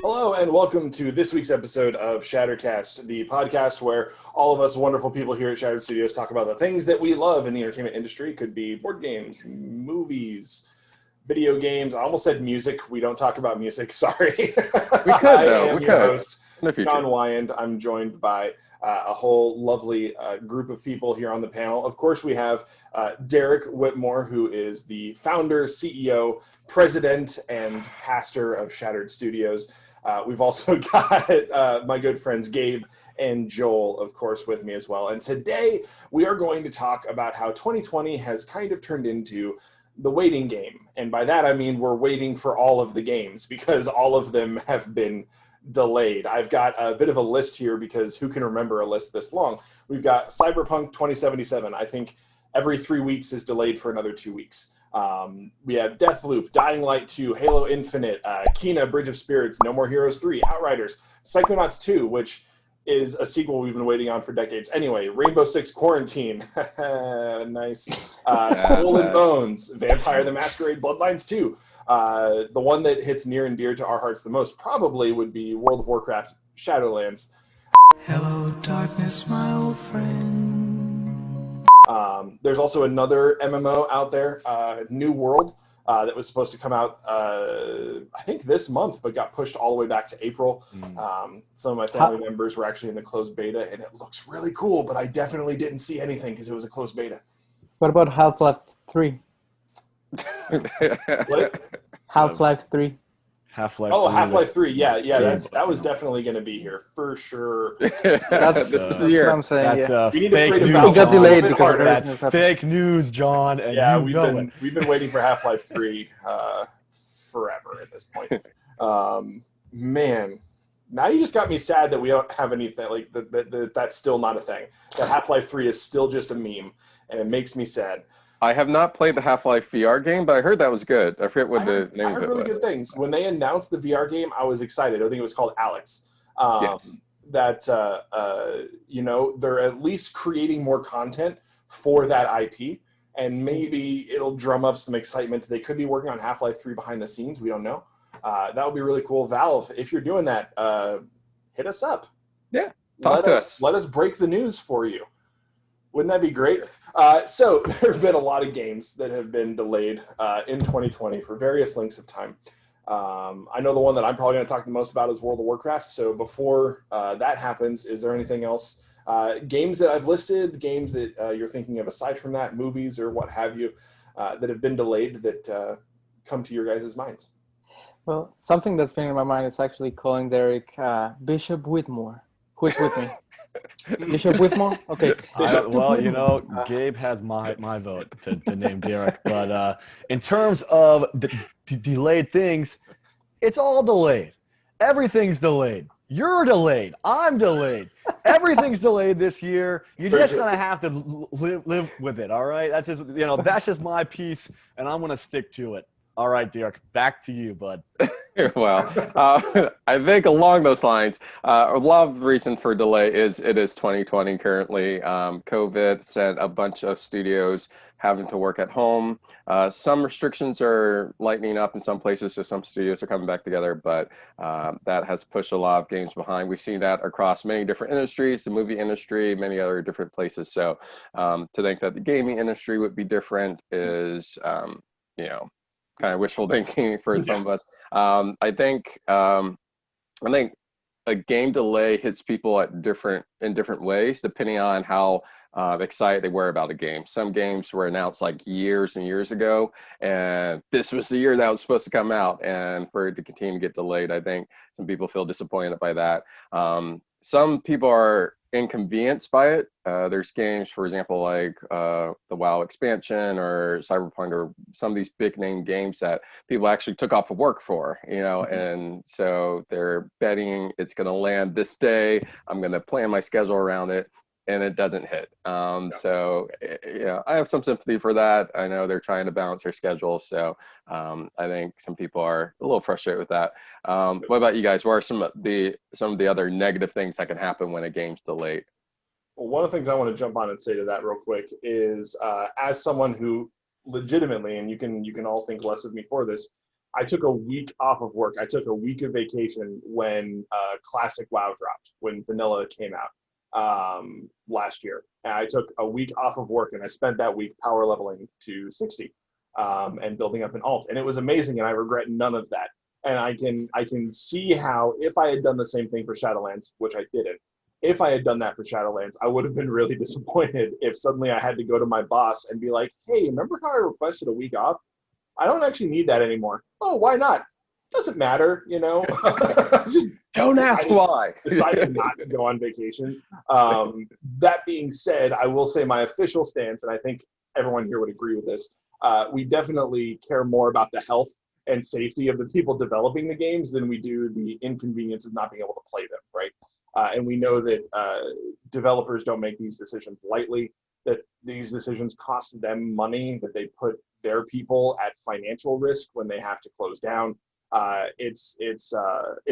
Hello and welcome to this week's episode of ShatterCast, the podcast where all of us wonderful people here at Shattered Studios talk about the things that we love in the entertainment industry. It could be board games, movies, video games. I almost said music. We don't talk about music. Sorry. We could, though. I am We your could. host, In the future. John Wyand. I'm joined by a whole lovely group of people here on the panel. Of course, we have Derek Whitmore, who is the founder, CEO, president, and pastor of Shattered Studios. We've also got my good friends Gabe and Joel, of course, with me as well. And today we are going to talk about how 2020 has kind of turned into the waiting game. And by that, I mean we're waiting for all of the games because all of them have been delayed. I've got a bit of a list here because who can remember a list this long? We've got Cyberpunk 2077. I think every 3 weeks is delayed for another 2 weeks. We have Deathloop, Dying Light 2, Halo Infinite, Kena, Bridge of Spirits, No More Heroes 3, Outriders, Psychonauts 2, which is a sequel we've been waiting on for decades. Anyway, Rainbow Six Quarantine, nice. Skull and Bones, Vampire the Masquerade, Bloodlines 2. The one that hits near and dear to our hearts the most probably would be World of Warcraft Shadowlands. Hello, darkness, my old friend. There's also another MMO out there, New World, that was supposed to come out, I think this month, but got pushed all the way back to April. Some of my family members were actually in the closed beta, and it looks really cool, but I definitely didn't see anything because it was a closed beta. What about Half-Life 3? What? Half-Life 3. Half-Life. Oh, Half-Life 3. Yeah, that was definitely going to be here for sure. That's the year. what I'm saying. That's We need to fake create a news. voucher. It got delayed John. because of That's that. fake news, John, and Yeah, you know it. we've been waiting for Half-Life 3 forever at this point. Man, now you just got me sad that we don't have anything like that's still not a thing. That Half-Life 3 is still just a meme, and it makes me sad. I have not played the Half-Life VR game, but I heard that was good. I forget what the name I of heard it really was. good things. When they announced the VR game, I was excited. I think it was called Alex. Yes. That they're at least creating more content for that IP, and maybe it'll drum up some excitement. They could be working on Half-Life 3 behind the scenes. We don't know. That would be really cool. Valve, if you're doing that, hit us up. Yeah, talk to us. Let us break the news for you. Wouldn't that be great? So there have been a lot of games that have been delayed in 2020 for various lengths of time. I know the one that I'm probably going to talk the most about is World of Warcraft. So before that happens, is there anything else? Games that I've listed, games that you're thinking of aside from that, movies or what have you, that have been delayed that come to your guys' minds? Well, something that's been in my mind is actually calling Derek Bishop Whitmore. Who is with me? Bishop Whitmore? Okay. Gabe has my vote to name Derek. But in terms of delayed things, it's all delayed. Everything's delayed. You're delayed. I'm delayed. Everything's delayed this year. You're just gonna have to live with it. All right. That's just my piece, and I'm gonna stick to it. All right, Derek. Back to you, bud. Well, I think along those lines, a lot of the reason for delay is it is 2020 currently. COVID sent a bunch of studios having to work at home. Some restrictions are lightening up in some places, so some studios are coming back together, but that has pushed a lot of games behind. We've seen that across many different industries, the movie industry, many other different places. So to think that the gaming industry would be different is, kind of wishful thinking for some of us. I think a game delay hits people in different ways depending on how excited they were about a game. Some games were announced like years and years ago, and this was the year that was supposed to come out, and for it to continue to get delayed, I think some people feel disappointed by that. Some people are inconvenienced by it. There's games, for example, like the WoW expansion or Cyberpunk or some of these big name games that people actually took off of work for, and so they're betting it's going to land this day. I'm going to plan my schedule around it, and it doesn't hit. So, I have some sympathy for that. I know they're trying to balance their schedule. So I think some people are a little frustrated with that. What about you guys? What are some of the other negative things that can happen when a game's delayed? Well, one of the things I want to jump on and say to that real quick is as someone who legitimately, and you can all think less of me for this, I took a week off of work. I took a week of vacation when Classic WoW dropped, when Vanilla came out last year. And I took a week off of work, and I spent that week power leveling to 60 and building up an alt. And it was amazing, and I regret none of that. And I can see how if I had done the same thing for Shadowlands, which I didn't, if I had done that for Shadowlands, I would have been really disappointed if suddenly I had to go to my boss and be like, hey, remember how I requested a week off? I don't actually need that anymore. Oh, why not? Doesn't matter, you know. Just Don't ask why. Decided not to go on vacation. That being said, I will say my official stance, and I think everyone here would agree with this, we definitely care more about the health and safety of the people developing the games than we do the inconvenience of not being able to play them, right? And we know that developers don't make these decisions lightly, that these decisions cost them money, that they put their people at financial risk when they have to close down. It's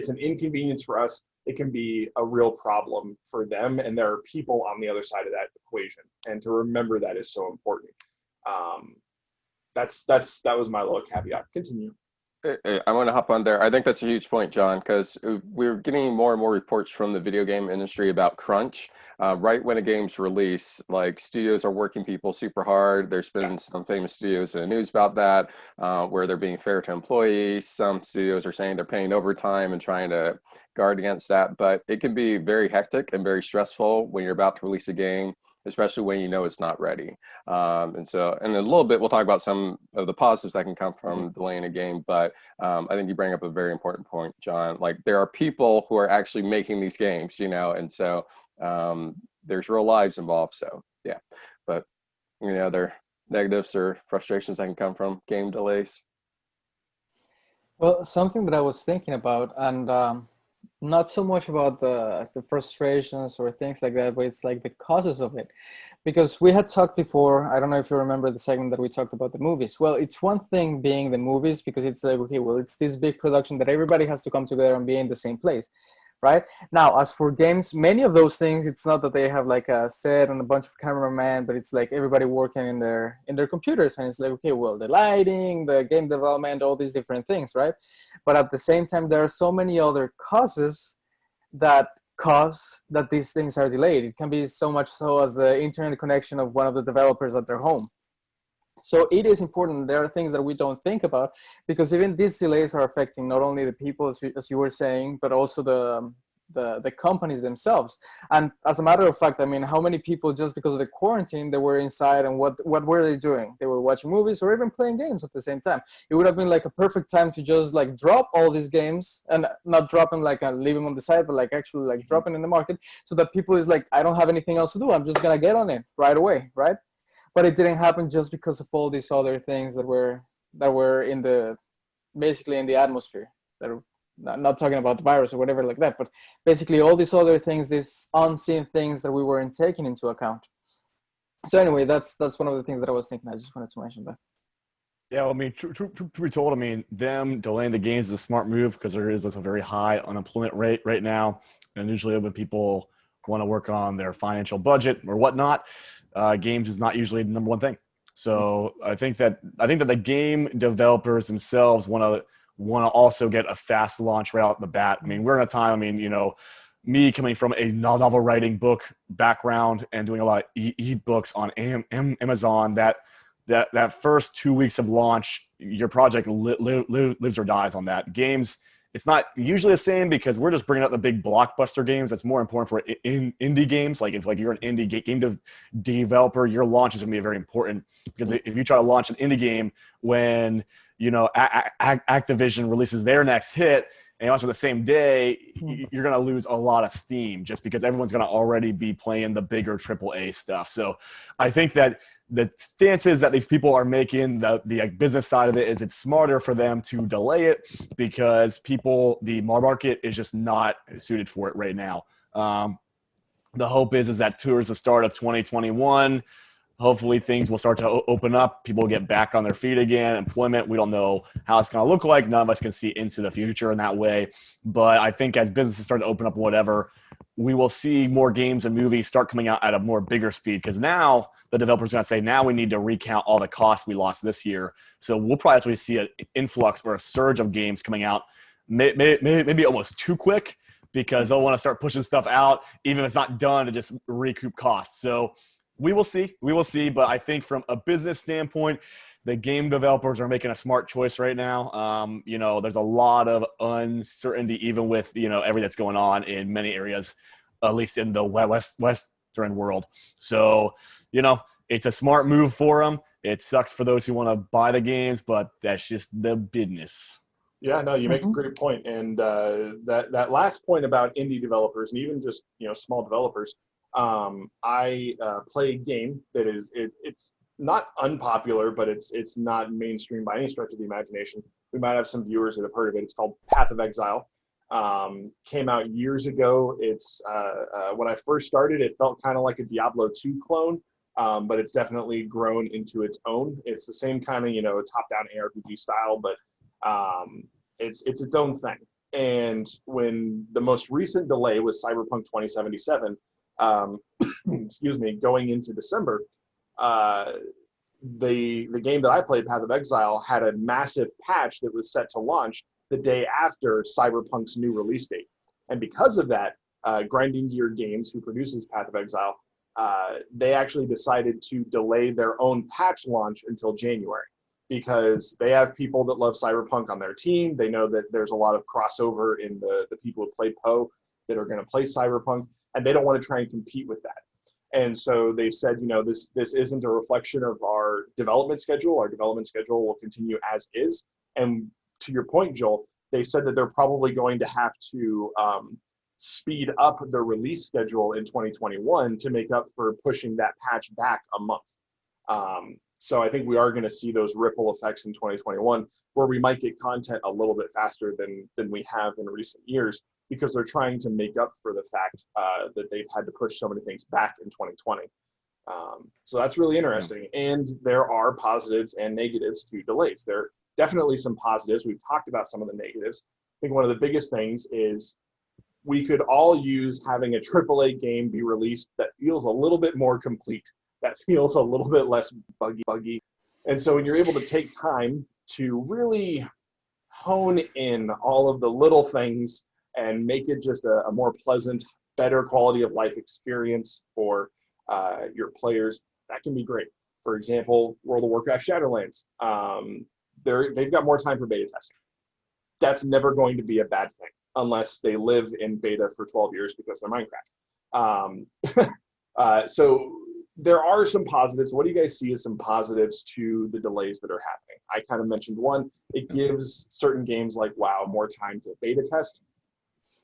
an inconvenience for us. It can be a real problem for them, and there are people on the other side of that equation. And to remember that is so important. That was my little caveat. Continue. I want to hop on there. I think that's a huge point, John, because we're getting more and more reports from the video game industry about crunch. Right when a game's released, like studios are working people super hard. There's been some famous studios in the news about that, where they're being fair to employees. Some studios are saying they're paying overtime and trying to guard against that. But it can be very hectic and very stressful when you're about to release a game, especially when you know it's not ready. And in a little bit, we'll talk about some of the positives that can come from delaying a game. But I think you bring up a very important point, John. Like, there are people who are actually making these games, you know, and so there's real lives involved. So yeah, but you know, there are negatives or frustrations that can come from game delays. Well, something that I was thinking about, and not so much about the frustrations or things like that, but it's like the causes of it. Because we had talked before, I don't know if you remember the segment that we talked about the movies. Well, it's one thing being the movies, because it's like, okay, well, it's this big production that everybody has to come together and be in the same place, right? Now, as for games, many of those things, it's not that they have like a set and a bunch of cameramen, but it's like everybody working in their computers, and it's like, okay, well, the lighting, the game development, all these different things, right? But at the same time, there are so many other causes that cause that these things are delayed. It can be so much so as the internet connection of one of the developers at their home. So it is important. There are things that we don't think about, because even these delays are affecting not only the people, as you were saying, but also the companies themselves. And as a matter of fact, I mean, how many people, just because of the quarantine, they were inside, and what were they doing? They were watching movies or even playing games at the same time. It would have been like a perfect time to just like drop all these games, and not drop them like leave them on the side, but like actually like dropping in the market, so that people is like, I don't have anything else to do, I'm just gonna get on it right away, right? But it didn't happen just because of all these other things that were in the, basically in the atmosphere, that are not talking about the virus or whatever like that, but basically all these other things, these unseen things that we weren't taking into account. So anyway, that's one of the things that I was thinking. I just wanted to mention that. Yeah, I mean, to be told, I mean, them delaying the games is a smart move, because there is a very high unemployment rate right now. And usually when people want to work on their financial budget or whatnot, games is not usually the number one thing. So I think that the game developers themselves want to also get a fast launch right out the bat. I mean, we're in a time, I mean, you know, me coming from a novel writing book background and doing a lot of e-books on Amazon, that first 2 weeks of launch, your project lives or dies on that. Games, it's not usually the same, because we're just bringing out the big blockbuster games. That's more important for indie games. Like if you're an indie game developer, your launch is going to be very important, because if you try to launch an indie game when, you know, Activision releases their next hit, and also the same day, you're going to lose a lot of steam, just because everyone's going to already be playing the bigger AAA stuff. So I think that the stances that these people are making, the business side of it, is it's smarter for them to delay it, because the market is just not suited for it right now. The hope is that towards the start of 2021, hopefully things will start to open up. People will get back on their feet again. Employment, we don't know how it's going to look like. None of us can see into the future in that way. But I think as businesses start to open up, whatever, we will see more games and movies start coming out at a more bigger speed, because now the developers are going to say, now we need to recount all the costs we lost this year. So we'll probably actually see an influx or a surge of games coming out, maybe almost too quick, because they'll want to start pushing stuff out, even if it's not done, to just recoup costs. So we will see. But I think from a business standpoint, the game developers are making a smart choice right now. There's a lot of uncertainty, even with, everything that's going on in many areas, at least in the Western world. So, it's a smart move for them. It sucks for those who want to buy the games, but that's just the business. Yeah, no, you make a great point. And that last point about indie developers and even just, small developers, I play a game that it's not unpopular, but it's not mainstream by any stretch of the imagination. We might have some viewers that have heard of it. It's called Path of Exile. Came out years ago. It's when I first started, it felt kind of like a Diablo 2 clone, but it's definitely grown into its own. It's the same kind of top-down ARPG style, but it's its own thing. And when the most recent delay was Cyberpunk 2077, going into December, the game that I played, Path of Exile, had a massive patch that was set to launch the day after Cyberpunk's new release date. And because of that, Grinding Gear Games, who produces Path of Exile, they actually decided to delay their own patch launch until January, because they have people that love Cyberpunk on their team. They know that there's a lot of crossover in the people who play Poe that are going to play Cyberpunk, and they don't want to try and compete with that. And so they've said, this isn't a reflection of our development schedule. Our development schedule will continue as is. And to your point, Joel, they said that they're probably going to have to speed up the release schedule in 2021 to make up for pushing that patch back a month. So I think we are going to see those ripple effects in 2021, where we might get content a little bit faster than we have in recent years, because they're trying to make up for the fact that they've had to push so many things back in 2020. So that's really interesting. And there are positives and negatives to delays. There are definitely some positives. We've talked about some of the negatives. I think one of the biggest things is we could all use having a AAA game be released that feels a little bit more complete, that feels a little bit less buggy. And so when you're able to take time to really hone in all of the little things and make it just a more pleasant, better quality of life experience for your players, that can be great. For example, World of Warcraft Shadowlands, they've got more time for beta testing. That's never going to be a bad thing unless they live in beta for 12 years because they're Minecraft. So there are some positives. What do you guys see as some positives to the delays that are happening? I kind of mentioned one. It gives certain games like WoW more time to beta test,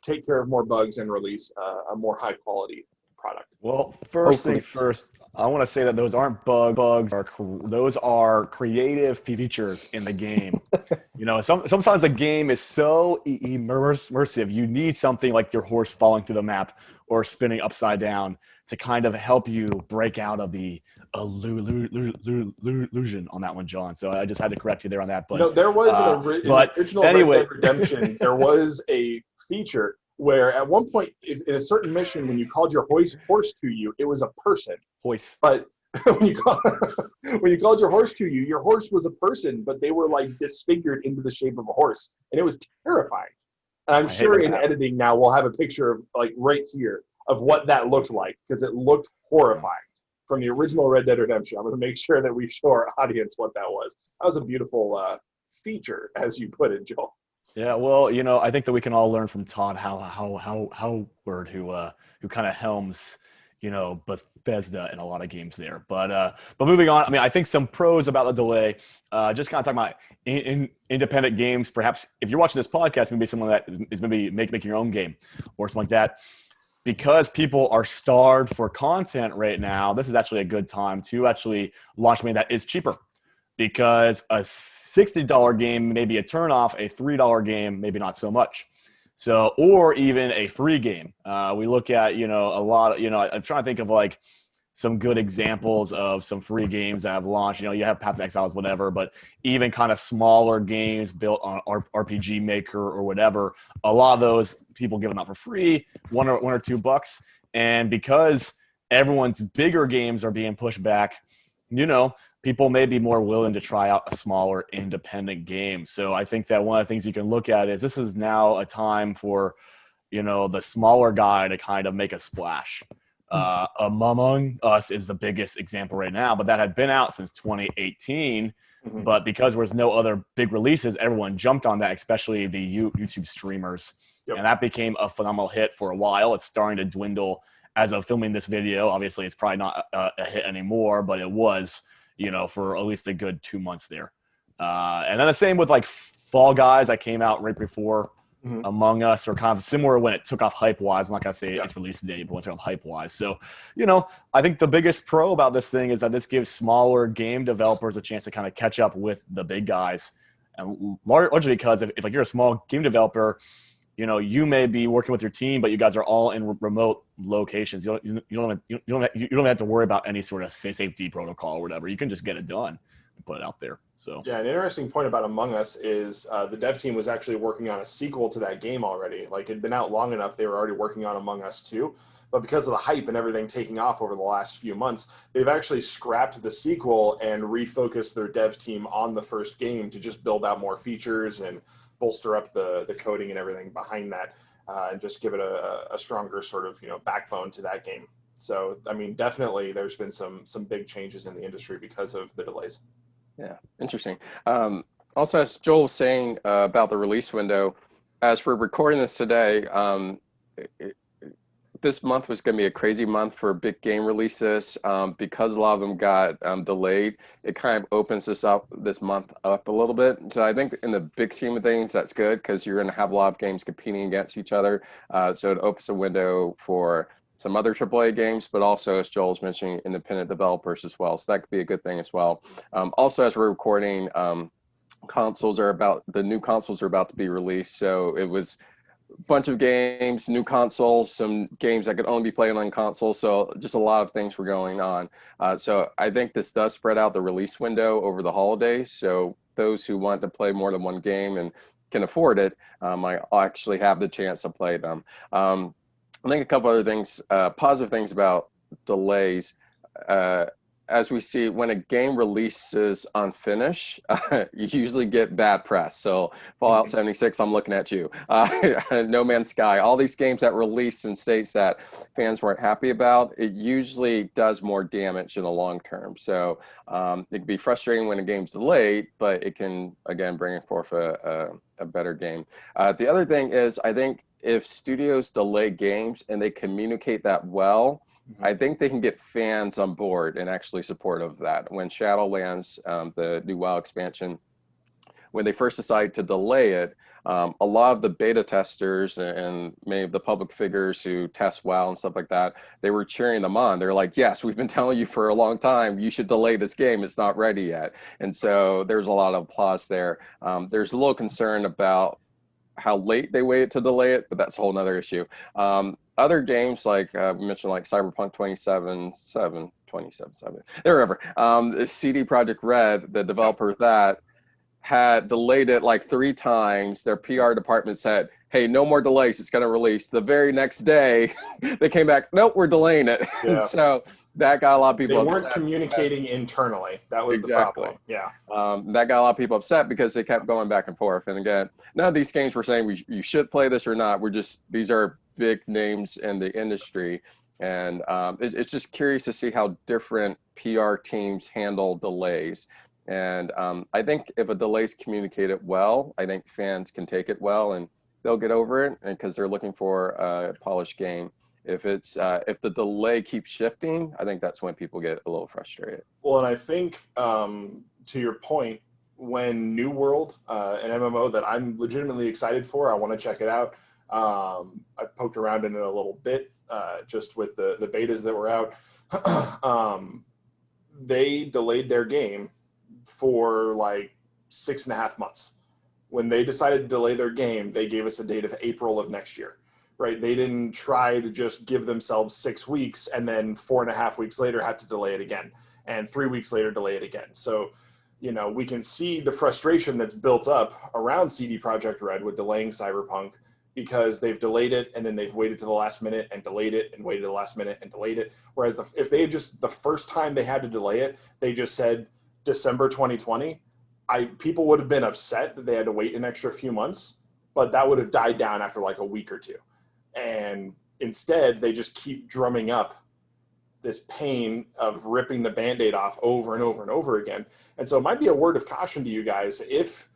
take care of more bugs, and release a more high quality product. Well, first things first, I want to say that those aren't bugs. Those are creative features in the game. Sometimes the game is so immersive. You need something like your horse falling through the map or spinning upside down to kind of help you break out of the illusion on that one, John. So I just had to correct you there on that. But no, there was an original anyway. Red Dead Redemption. There was a feature where at one point in a certain mission, when you called your horse to you, it was a person. Hoist. But when you called your horse to you, your horse was a person, but they were like disfigured into the shape of a horse, and it was terrifying. And I'm sure in editing now we'll have a picture of like right here of what that looked like, because it looked horrifying from the original Red Dead Redemption. I'm going to make sure that we show our audience what that was. That was a beautiful feature, as you put it, Joel. Yeah, well, I think that we can all learn from Todd Howard, who kind of helms, Bethesda in a lot of games there. But moving on, I think some pros about the delay. Just kind of talking about independent games. Perhaps if you're watching this podcast, maybe someone that is maybe making your own game or something like that. Because people are starved for content right now, this is actually a good time to actually launch something that is cheaper. Because a $60 game may be a turnoff, a $3 game maybe not so much. So, or even a free game. We look at, a lot of, I'm trying to think of like some good examples of some free games that have launched. You have Path of Exiles, whatever, but even kind of smaller games built on RPG Maker or whatever, a lot of those people give them out for free, one or $2. And because everyone's bigger games are being pushed back, people may be more willing to try out a smaller independent game. So I think that one of the things you can look at is this is now a time for, the smaller guy to kind of make a splash. Among Us is the biggest example right now, but that had been out since 2018. Mhm. But because there was no other big releases, everyone jumped on that, especially the YouTube streamers. Yep. And that became a phenomenal hit for a while. It's starting to dwindle as of filming this video. Obviously, it's probably not a hit anymore, but it was, for at least a good 2 months there. And then the same with like Fall Guys that came out right before Among Us, or kind of similar when it took off hype-wise. I'm not going to say its release date, but when it took off hype-wise. So, I think the biggest pro about this thing is that this gives smaller game developers a chance to kind of catch up with the big guys. And largely because if like you're a small game developer, you may be working with your team, but you guys are all in remote locations. You don't have to worry about any sort of safety protocol or whatever. You can just get it done and put it out there. So yeah, an interesting point about Among Us is the dev team was actually working on a sequel to that game already. Like, it'd been out long enough, they were already working on Among Us 2. But because of the hype and everything taking off over the last few months, they've actually scrapped the sequel and refocused their dev team on the first game to just build out more features and bolster up the coding and everything behind that, and just give it a stronger sort of backbone to that game. So I mean, definitely there's been some big changes in the industry because of the delays. Yeah, interesting. Also, as Joel was saying about the release window, as we're recording this today, this month was going to be a crazy month for big game releases because a lot of them got delayed. It kind of opens this month up a little bit. So I think in the big scheme of things, that's good because you're going to have a lot of games competing against each other. So it opens a window for some other AAA games, but also, as Joel's mentioning, independent developers as well. So that could be a good thing as well. Also, as we're recording, the new consoles are about to be released. So it was bunch of games, new consoles, some games that could only be played on console. So just a lot of things were going on. So I think this does spread out the release window over the holidays. So those who want to play more than one game and can afford it might actually have the chance to play them. I think a couple other things, positive things about delays. As we see, when a game releases unfinished, you usually get bad press. So Fallout 76, I'm looking at you. No Man's Sky, all these games that released in states that fans weren't happy about, it usually does more damage in the long term. So it can be frustrating when a game's delayed, but it can, again, bring forth a better game. The other thing is, I think if studios delay games and they communicate that well, I think they can get fans on board and actually supportive of that. When Shadowlands, the new WoW expansion, when they first decided to delay it, a lot of the beta testers and many of the public figures who test WoW and stuff like that, they were cheering them on. They're like, yes, we've been telling you for a long time, you should delay this game. It's not ready yet. And so there's a lot of applause there. There's a little concern about how late they waited to delay it, but that's a whole nother issue. Other games like we mentioned, like Cyberpunk 2077, whatever. CD Projekt Red, the developer of that, had delayed it like 3 times. Their PR department said, hey, no more delays, it's gonna release. The very next day, they came back, nope, we're delaying it. Yeah. So that got a lot of people upset. They weren't upset. communicating internally. That was Exactly. the problem. Yeah. That got a lot of people upset because they kept going back and forth. And again, none of these games were saying you should play this or not. These are big names in the industry. And it's just curious to see how different PR teams handle delays. And I think if a delay is communicated well, I think fans can take it well and they'll get over it, and because they're looking for a polished game. If the delay keeps shifting, I think that's when people get a little frustrated. Well, and I think to your point, when New World, an MMO that I'm legitimately excited for, I want to check it out. I poked around in it a little bit, just with the betas that were out. They delayed their game for like 6.5 months. When they decided to delay their game, they gave us a date of April of next year. right? They didn't try to just give themselves 6 weeks and then 4.5 weeks later have to delay it again, and 3 weeks later delay it again. So, you know, we can see the frustration that's built up around CD Projekt Red with delaying Cyberpunk, because they've delayed it and then they've waited to the last minute and delayed it and waited to the last minute and delayed it. Whereas if they had just, the first time they had to delay it, they just said December 2020, people would have been upset that they had to wait an extra few months, but that would have died down after like a week or two. And instead, they just keep drumming up this pain of ripping the Band-Aid off over and over and over again. And so it might be a word of caution to you guys. If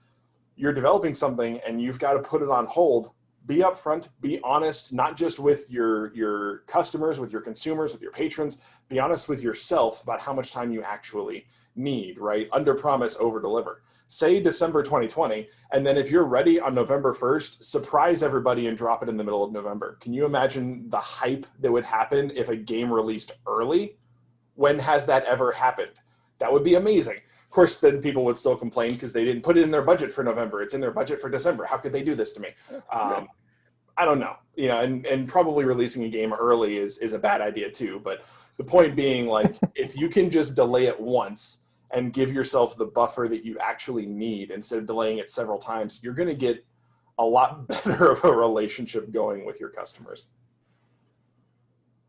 you're developing something and you've got to put it on hold, be upfront, be honest, not just with your customers, with your consumers, with your patrons. Be honest with yourself about how much time you actually need, right? Under promise, over deliver. Say December 2020, and then if you're ready on November 1st, surprise everybody and drop it in the middle of November. Can you imagine the hype that would happen if a game released early? When has that ever happened? That would be amazing. Of course, then people would still complain because they didn't put it in their budget for November. It's in their budget for December. How could they do this to me? I don't know. You know, and probably releasing a game early is a bad idea too. But the point being, like, if you can just delay it once and give yourself the buffer that you actually need instead of delaying it several times, you're going to get a lot better of a relationship going with your customers.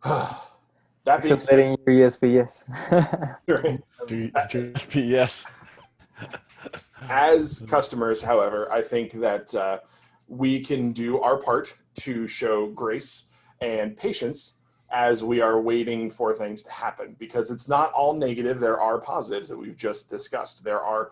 That being said, Letting your yes. right? Yes. As customers, however, I think that we can do our part to show grace and patience as we are waiting for things to happen, because it's not all negative. There are positives that we've just discussed. There are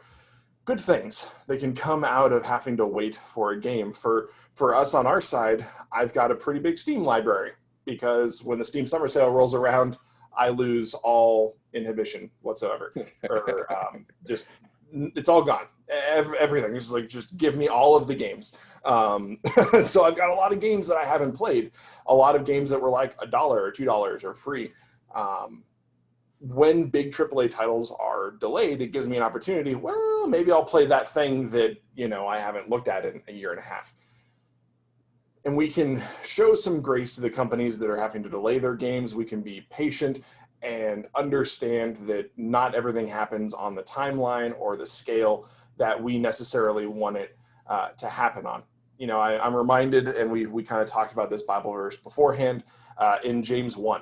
good things that can come out of having to wait for a game. For us on our side, I've got a pretty big Steam library, because when the Steam Summer Sale rolls around, I lose all inhibition whatsoever, or just it's all gone. Everything is like, just give me all of the games. So I've got a lot of games that I haven't played, a lot of games that were like $1 or $2 or free. When big AAA titles are delayed, it gives me an opportunity. Well, maybe I'll play that thing that, you know, I haven't looked at in a year and a half. And we can show some grace to the companies that are having to delay their games. We can be patient and understand that not everything happens on the timeline or the scale that we necessarily want it to happen on. You know, I'm reminded, and we kind of talked about this Bible verse beforehand, in James 1.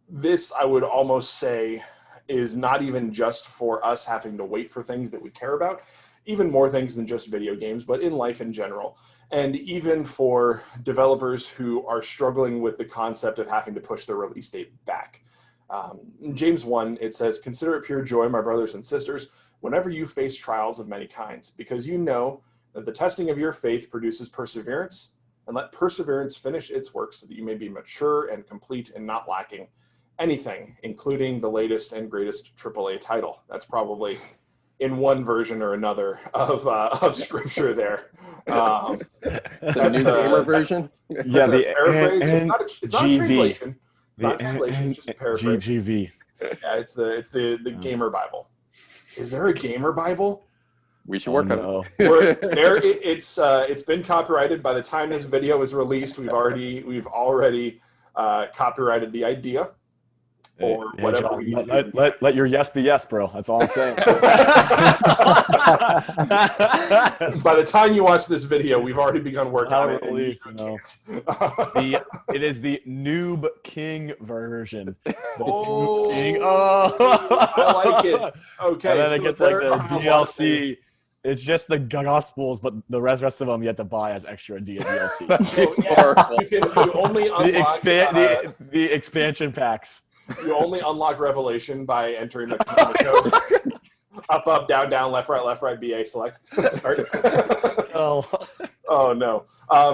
This, I would almost say, is not even just for us having to wait for things that we care about, even more things than just video games, but in life in general. And even for developers who are struggling with the concept of having to push their release date back. In James 1, it says, "Consider it pure joy, my brothers and sisters, whenever you face trials of many kinds, because you know that the testing of your faith produces perseverance, and let perseverance finish its work so that you may be mature and complete and not lacking anything, including the latest and greatest AAA title." That's probably in one version or another of scripture there. The new gamer version? Yeah, the paraphrase. It's not a NGV. translation. It's not a translation, it's just a paraphrase. GGV. Yeah, it's the gamer Bible. Is there a gamer Bible? We should work on it. It's been copyrighted. By the time this video is released, we've already copyrighted the idea. Or whatever. John, let your yes be yes, bro. That's all I'm saying. By the time you watch this video, we've already begun working on it. It is the Noob King version. Oh, King. I like it. Okay, and then it gets like the DLC. It's just the Gospels, but the rest of them you have to buy as extra DLC. You only unlock the expansion packs. You only unlock Revelation by entering the code. Up, down, left, right, BA, select. Sorry. Oh no.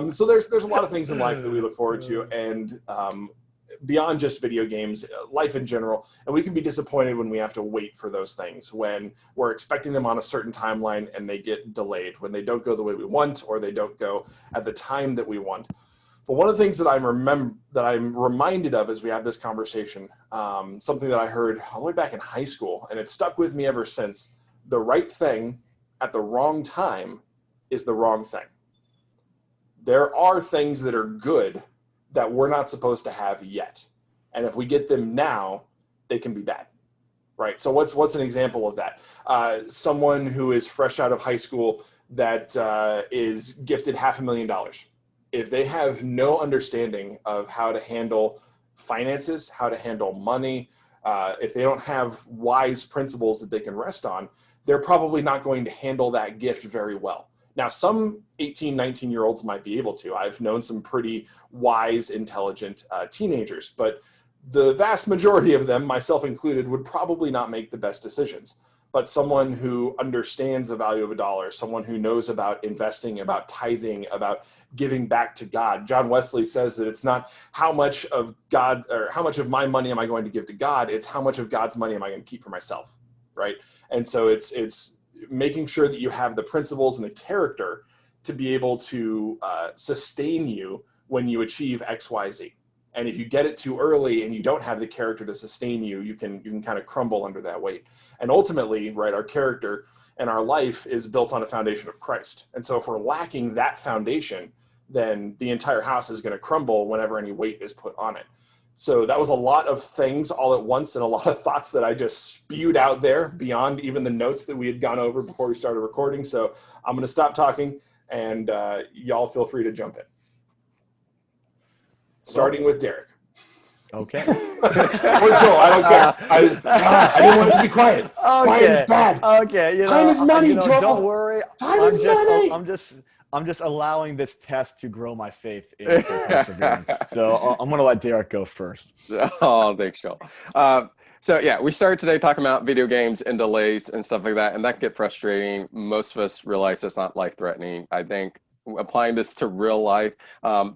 So there's a lot of things in life that we look forward to, and beyond just video games, life in general. And we can be disappointed when we have to wait for those things, when we're expecting them on a certain timeline and they get delayed, when they don't go the way we want, or they don't go at the time that we want. But one of the things that I'm reminded of as we have this conversation, something that I heard all the way back in high school, and it's stuck with me ever since: the right thing at the wrong time is the wrong thing. there are things that are good that we're not supposed to have yet. And if we get them now, they can be bad, right? So what's an example of that? Someone who is fresh out of high school that is gifted $500,000. If they have no understanding of how to handle finances, how to handle money, if they don't have wise principles that they can rest on, they're probably not going to handle that gift very well. Now, some 18, 19-year-olds might be able to. I've known some pretty wise, intelligent teenagers, but the vast majority of them, myself included, would probably not make the best decisions. But someone who understands the value of a dollar, someone who knows about investing, about tithing, about giving back to God. John Wesley says that it's not how much of God or how much of my money am I going to give to God, it's how much of God's money am I going to keep for myself, right? And so it's making sure that you have the principles and the character to be able to sustain you when you achieve X, Y, Z. And if you get it too early and you don't have the character to sustain you, you can kind of crumble under that weight. And ultimately, right, our character and our life is built on a foundation of Christ. And so if we're lacking that foundation, then the entire house is going to crumble whenever any weight is put on it. So that was a lot of things all at once and a lot of thoughts that I just spewed out there beyond even the notes that we had gone over before we started recording. So I'm going to stop talking and y'all feel free to jump in. Starting with Derek. Okay. Or Joel, I don't care. I didn't want it to be quiet. Okay. Quiet is bad. Okay. Time is money, Joel. Don't worry. Time is money. I'm just allowing this test to grow my faith in perseverance. So I'm going to let Derek go first. Oh, thanks, Joel. So yeah, we started today talking about video games and delays and stuff like that, and that can get frustrating. Most of us realize it's not life-threatening. I think applying this to real life,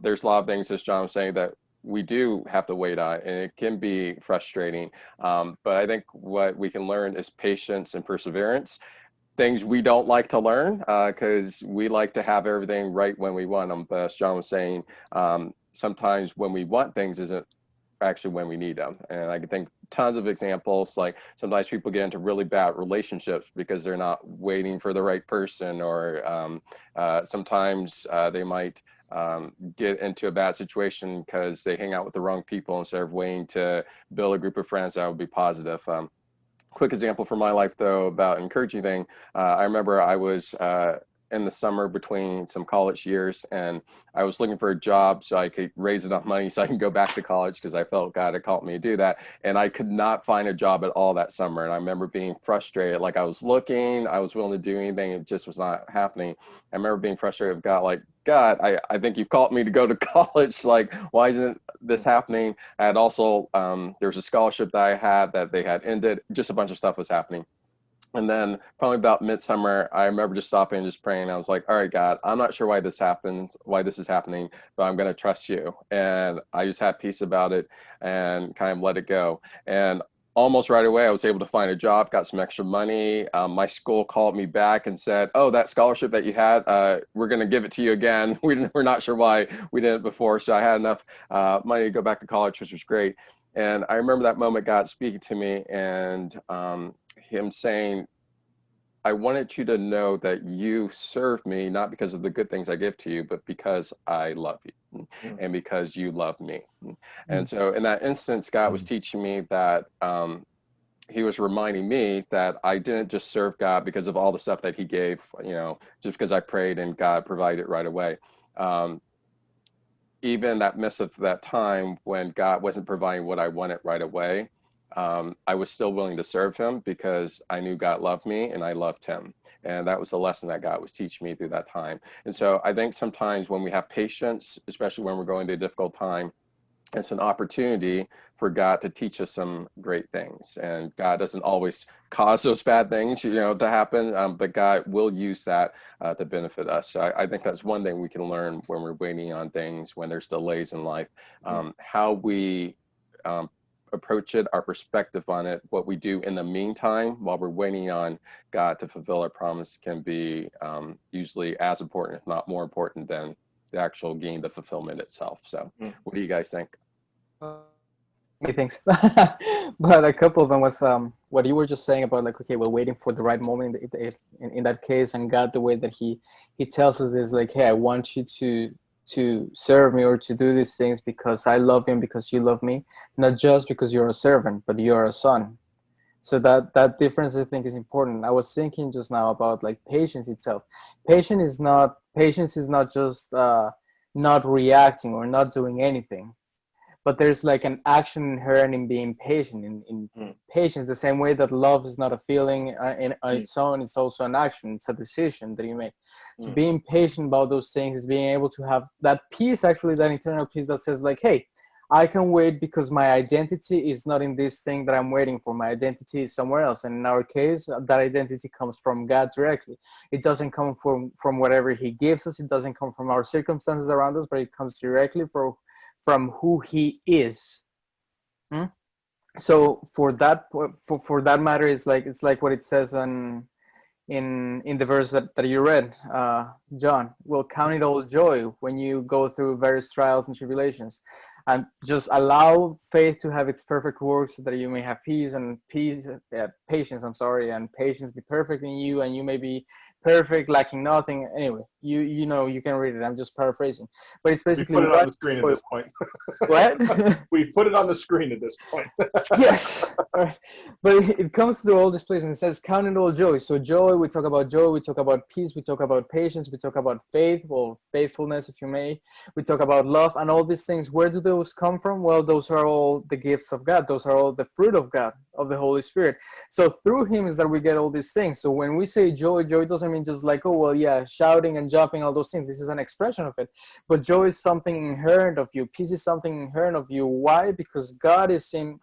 there's a lot of things, as John was saying, that we do have to wait on, and it can be frustrating. But I think what we can learn is patience and perseverance. Things we don't like to learn because we like to have everything right when we want them. But as John was saying, sometimes when we want things isn't actually when we need them. And I can think tons of examples, like sometimes people get into really bad relationships because they're not waiting for the right person, or sometimes they might get into a bad situation because they hang out with the wrong people instead of waiting to build a group of friends that would be positive. Quick example from my life, though, about encouraging thing. I remember I was in the summer between some college years, and I was looking for a job so I could raise enough money so I can go back to college, because I felt God had called me to do that. And I could not find a job at all that summer. And I remember being frustrated. Like, I was looking, I was willing to do anything. It just was not happening. I remember being frustrated with God, like, God, I think you've called me to go to college. Like, why isn't this happening? I had also, there was a scholarship that I had that they had ended. Just a bunch of stuff was happening. And then probably about midsummer, I remember just stopping and just praying. I was like, all right, God, I'm not sure why this happens, why this is happening, but I'm going to trust you. And I just had peace about it and kind of let it go. And almost right away, I was able to find a job, got some extra money. My school called me back and said, oh, that scholarship that you had, we're going to give it to you again. We're not sure why we did it before. So I had enough money to go back to college, which was great. And I remember that moment, God speaking to me, and him saying, I wanted you to know that you serve me, not because of the good things I give to you, but because I love you and because you love me. And so in that instance, God was teaching me that he was reminding me that I didn't just serve God because of all the stuff that he gave, just because I prayed and God provided right away. Even that midst of that time when God wasn't providing what I wanted right away, I was still willing to serve him because I knew God loved me and I loved him. And that was the lesson that God was teaching me through that time. And so I think sometimes when we have patience, especially when we're going through a difficult time, it's an opportunity for God to teach us some great things. And God doesn't always cause those bad things, to happen, but God will use that to benefit us. So I think that's one thing we can learn when we're waiting on things, when there's delays in life, how we approach it, our perspective on it, what we do in the meantime while we're waiting on God to fulfill our promise can be usually as important, if not more important, than the actual gain, the fulfillment itself. So what do you guys think? Many things. But a couple of them was what you were just saying about, like, okay, we're waiting for the right moment in that case, and God, the way that he tells us is like, hey, I want you to to serve me or to do these things because I love you and because you love me, not just because you're a servant, but you're a son. So that difference, I think, is important. I was thinking just now about like patience itself. Patience is not just not reacting or not doing anything, but there's like an action inherent in being patient. In patience, the same way that love is not a feeling on its own, it's also an action. It's a decision that you make. So being patient about those things is being able to have that peace, actually, that internal peace that says like, hey, I can wait because my identity is not in this thing that I'm waiting for. My identity is somewhere else. And in our case, that identity comes from God directly. It doesn't come from whatever he gives us. It doesn't come from our circumstances around us, but it comes directly from who he is. So for that matter, it's like what it says in the verse that you read, John. Will count it all joy when you go through various trials and tribulations, and just allow faith to have its perfect work, so that you may have patience. I'm sorry, and patience be perfect in you, and you may be perfect, lacking nothing. Anyway, you know, you can read it. I'm just paraphrasing, but it's basically we put it on the screen at this point. What? We've put it on the screen at this point. Yes. All right. But it comes to all this place and it says, count it all joy. So joy, we talk about peace, we talk about patience, we talk about faith, or faithfulness, if you may. We talk about love and all these things. Where do those come from? Well, those are all the gifts of God. Those are all the fruit of God, of the Holy Spirit. So through him is that we get all these things. So when we say joy, joy doesn't mean just like, oh, well, yeah, shouting and jumping, all those things. This is an expression of it. But joy is something inherent of you. Peace is something inherent of you. Why? Because God is in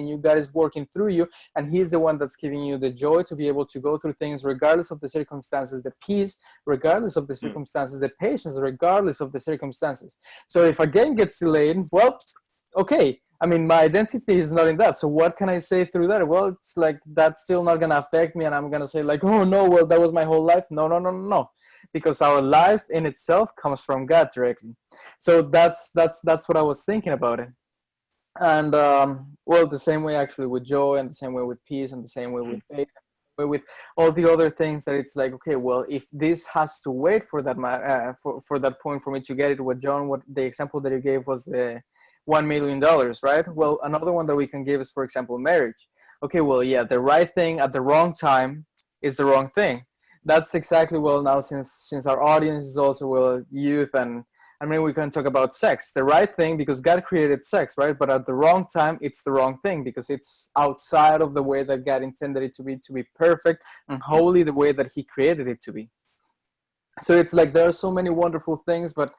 you. God is working through you, and he's the one that's giving you the joy to be able to go through things regardless of the circumstances, the peace regardless of the circumstances, the patience regardless of the circumstances. So if a game gets delayed, well, okay, I mean, my identity is not in that. So what can I say through that? Well, it's like, that's still not going to affect me. And I'm going to say like, oh no, well, that was my whole life. No. Because our life in itself comes from God directly. So that's what I was thinking about it. And well, the same way actually with joy, and the same way with peace, and the same way with faith, with all the other things, that it's like, okay, well, if this has to wait for that for that point for me to get it, what the example that you gave was the $1 million, right? Well, another one that we can give is, for example, marriage. Okay, well, yeah, the right thing at the wrong time is the wrong thing. That's exactly, well, now, since our audience is also, well, youth, and I mean, we can talk about sex. The right thing, because God created sex, right? But at the wrong time, it's the wrong thing, because it's outside of the way that God intended it to be perfect and holy, the way that he created it to be. So it's like, there are so many wonderful things, but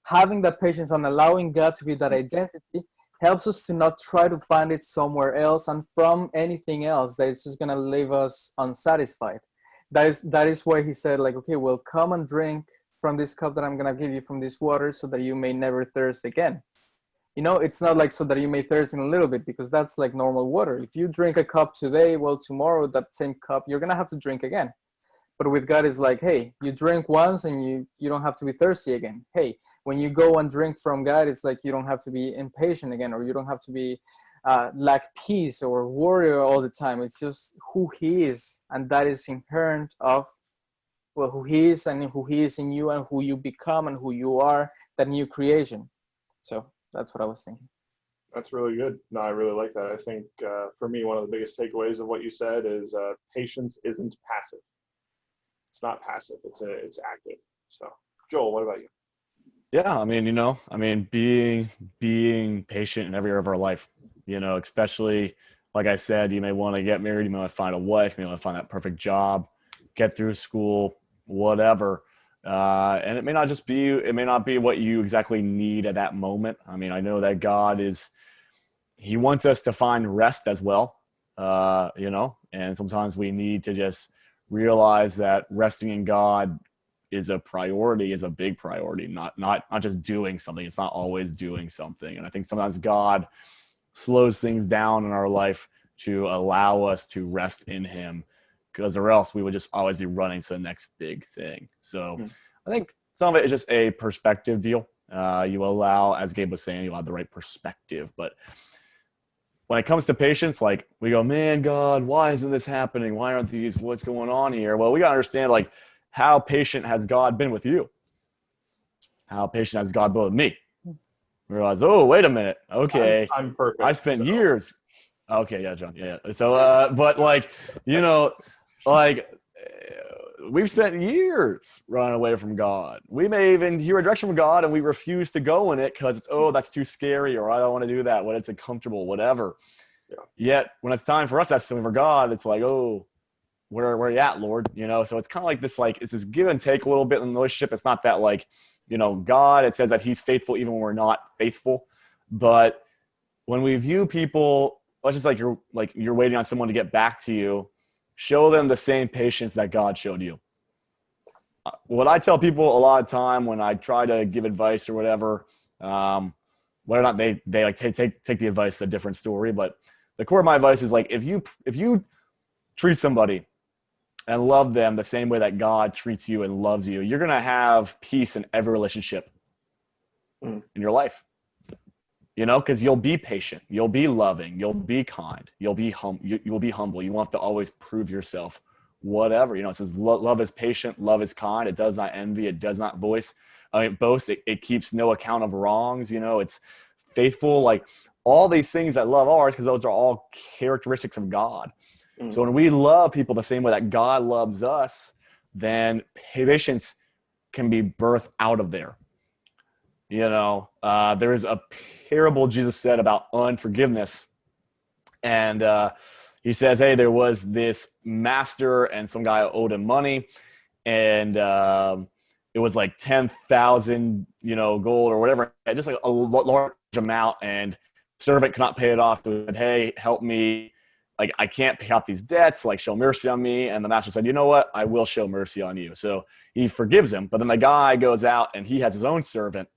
having that patience and allowing God to be that identity helps us to not try to find it somewhere else and from anything else that is just going to leave us unsatisfied. That is why he said, like, okay, well, come and drink from this cup that I'm going to give you, from this water, so that you may never thirst again. You know, it's not like so that you may thirst in a little bit, because that's like normal water. If you drink a cup today, well, tomorrow that same cup you're going to have to drink again. But with God, is like, hey, you drink once and you don't have to be thirsty again. Hey, when you go and drink from God, it's like you don't have to be impatient again, or you don't have to be lack peace or worry all the time. It's just who he is, and that is inherent of, well, who he is, and who he is in you, and who you become, and who you are, that new creation. So that's what I was thinking. That's really good. No, I really like that. I think for me, one of the biggest takeaways of what you said is patience isn't passive. It's not passive. It's active. So, Joel, what about you? Yeah, I mean, being patient in every area of our life, especially, like I said, you may want to get married, you may want to find a wife, you may want to find that perfect job, get through school, whatever. And it may not be what you exactly need at that moment. I mean, I know that God he wants us to find rest as well, and sometimes we need to just realize that resting in God is a big priority, not just doing something. It's not always doing something. And I think sometimes God slows things down in our life to allow us to rest in him, because or else we would just always be running to the next big thing. So I think some of it is just a perspective deal. You allow, as Gabe was saying, you have the right perspective. But when it comes to patience, like, we go, man, God, why isn't this happening? Why aren't these, what's going on here? Well, we got to understand, like, how patient has God been with you? how patient has God been with me. We realize, oh, wait a minute. Okay. I'm perfect. I spent so. years. Okay, yeah, John. Yeah. So, but like, you know, like we've spent years running away from God. We may even hear a direction from God and we refuse to go in it because it's, oh, that's too scary, or I don't want to do that when it's uncomfortable, whatever. Yeah. Yet when it's time for us to ask something for God, it's like, oh, where are you at, Lord? You know, so it's kind of like this, like, it's this give and take a little bit in the relationship. It's not that like, you know, God, it says that he's faithful even when we're not faithful. But when we view people, let's just like you're waiting on someone to get back to you, show them the same patience that God showed you. What I tell people a lot of time when I try to give advice or whatever, whether or not they like take the advice, a different story. But the core of my advice is like, if you treat somebody and love them the same way that God treats you and loves you, you're going to have peace in every relationship in your life. You know, because you'll be patient, you'll be loving, you'll be kind, you'll be you'll be humble. You won't have to always prove yourself, whatever. You know, it says love is patient, love is kind. It does not envy, it does not boast. It keeps no account of wrongs. You know, it's faithful. Like all these things that love are, because those are all characteristics of God. So when we love people the same way that God loves us, then patience can be birthed out of there. You know, there's a parable Jesus said about unforgiveness. And he says, hey, there was this master and some guy owed him money. And it was like 10,000, you know, gold or whatever, just like a large amount. And the servant could not pay it off. He said, hey, help me. Like, I can't pay off these debts. Like, show mercy on me. And the master said, you know what? I will show mercy on you. So he forgives him. But then the guy goes out and he has his own servant,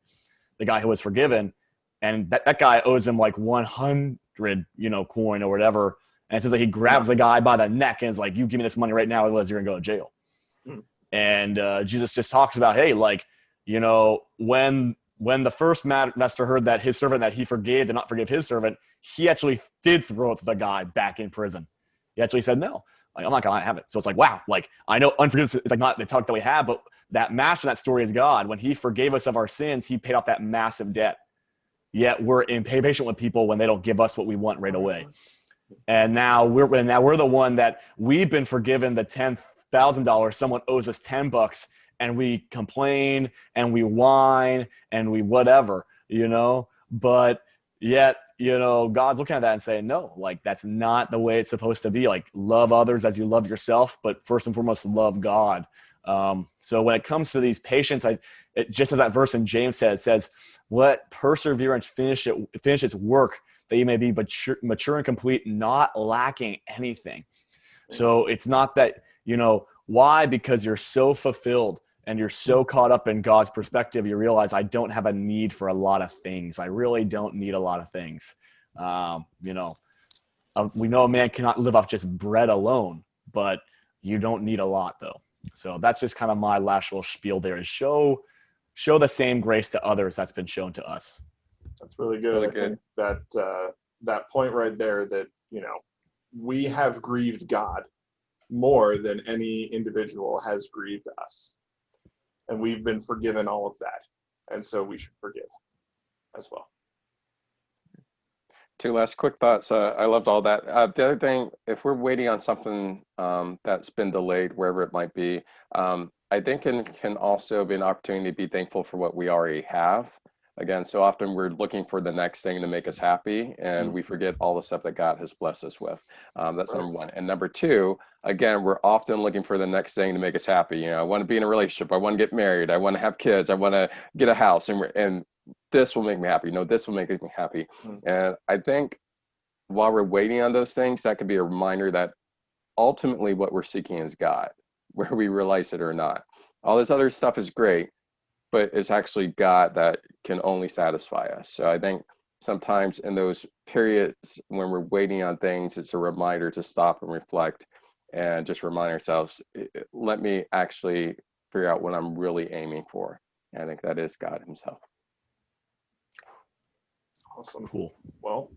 the guy who was forgiven, and that guy owes him like 100, you know, coin or whatever. And it says that he grabs the guy by the neck and is like, you give me this money right now, otherwise you're gonna go to jail. And Jesus just talks about, hey, like, you know, when the first master heard that his servant that he forgave did not forgive his servant, he actually did throw the guy back in prison. He actually said, no, like, I'm not gonna have it. So it's like, wow, like, I know unforgiveness is like not the talk that we have, but that master in that story is God. When he forgave us of our sins, he paid off that massive debt. Yet we're impatient with people when they don't give us what we want right away. And now we're the one that we've been forgiven the $10,000. Someone owes us $10, and we complain and we whine and we whatever, you know. But yet, you know, God's looking at that and saying, no, like, that's not the way it's supposed to be. Like, love others as you love yourself, but first and foremost, love God. So when it comes to these patients, it just as that verse in James says, let perseverance finish its work, that you may be mature and complete, not lacking anything. So it's not that, you know, why? Because you're so fulfilled and you're so caught up in God's perspective, you realize I don't have a need for a lot of things. I really don't need a lot of things. You know, we know a man cannot live off just bread alone, but you don't need a lot though. So that's just kind of my last little spiel there, is show the same grace to others that's been shown to us. That's really good. Really I good. think that point right there, that, you know, we have grieved God more than any individual has grieved us. And we've been forgiven all of that. And so we should forgive as well. Two last quick thoughts. I loved all that. The other thing, if we're waiting on something that's been delayed, wherever it might be, I think it can also be an opportunity to be thankful for what we already have. Again, so often we're looking for the next thing to make us happy, and we forget all the stuff that God has blessed us with. That's number one. And number two, again, we're often looking for the next thing to make us happy. You know, I want to be in a relationship. I want to get married. I want to have kids. I want to get a house. And this will make me happy. No, this will make me happy. And I think while we're waiting on those things, that could be a reminder that ultimately what we're seeking is God, whether we realize it or not. All this other stuff is great, but it's actually God that can only satisfy us. So I think sometimes in those periods when we're waiting on things, it's a reminder to stop and reflect and just remind ourselves, let me actually figure out what I'm really aiming for. And I think that is God himself. Awesome. Cool. Well,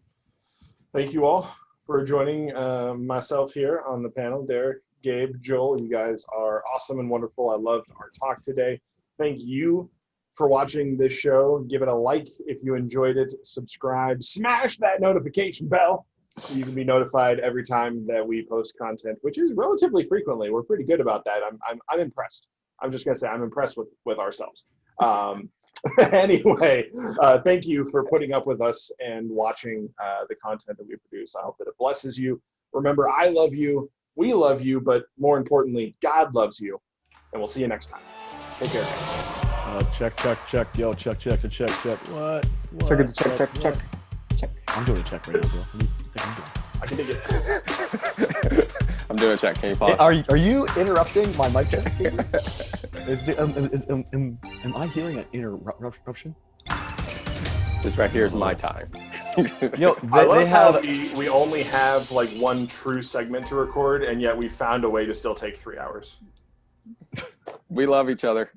thank you all for joining myself here on the panel. Derek, Gabe, Joel, you guys are awesome and wonderful. I loved our talk today. Thank you for watching this show. Give it a like if you enjoyed it. Subscribe. Smash that notification bell so you can be notified every time that we post content, which is relatively frequently. We're pretty good about that. I'm impressed. I'm just gonna say I'm impressed with ourselves. Anyway, thank you for putting up with us and watching the content that we produce. I hope that it blesses you. Remember, I love you, we love you, but more importantly, God loves you. And we'll see you next time. Take care. Check. Yo, check. What? Check it, check. I'm doing a check right now, bro. What do you think I'm doing? I can dig it. I'm doing a check. Can you pause? Are you interrupting my mic check? Am I hearing an interruption? This right here is my time. Yo, I love they how have. we only have like one true segment to record, and yet we found a way to still take 3 hours. We love each other.